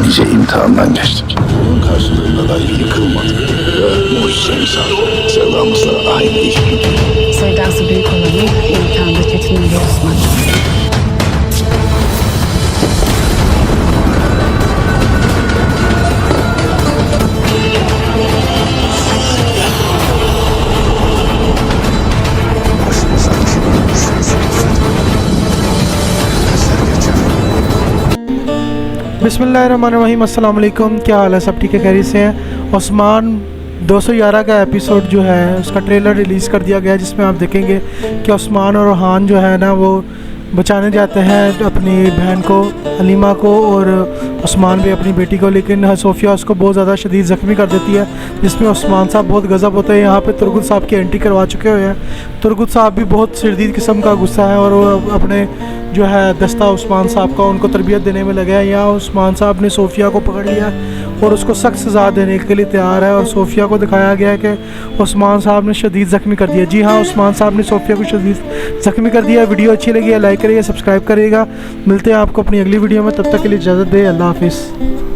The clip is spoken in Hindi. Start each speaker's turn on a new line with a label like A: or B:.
A: nice imtihandan geçtik. Bunun karşılığında da yıkılmadık. Ve mucize misal. Sevdamızla aynı işbirliği.
B: Sevdası büyük olanı imtihanda çetin oluyor Osman.
C: बिस्मिल्लाहिर्रहमानिर्रहीम, अस्सलाम वालेकुम। क्या हाल है? सब ठीक है, खैरियत से हैं। ओस्मान 211 का एपिसोड जो है उसका ट्रेलर रिलीज़ कर दिया गया है, जिसमें आप देखेंगे कि ओस्मान और रोहान जो है ना वो बचाने जाते हैं अपनी बहन को, हलीमा को, और ओस्मान भी अपनी बेटी को, लेकिन सोफिया उसको बहुत ज़्यादा शदीद ज़ख्मी कर देती है, जिसमें ओस्मान साहब बहुत गज़ब होते हैं। यहाँ पे तुर्गुत साहब की एंट्री करवा चुके हुए हैं। तुर्गुत साहब भी बहुत शदीद किस्म का गुस्सा है और वो अपने जो है दस्ता उस्मान साहब का उनको तरबियत देने में लगा है। यहाँ उस्मान साहब ने सोफिया को पकड़ लिया और उसको सख्त सज़ा देने के लिए तैयार है, और सोफिया को दिखाया गया है कि उस्मान साहब ने शदीद ज़ख्मी कर दिया। जी हाँ, उस्मान साहब ने सोफिया को शदीद ज़ख्मी कर दिया। वीडियो अच्छी लगी है लाइक करिएगा, सब्सक्राइब करिएगा। मिलते हैं आपको अपनी अगली वीडियो में, तब तक के लिए इजाज़त दे। अल्लाह हाफिज़।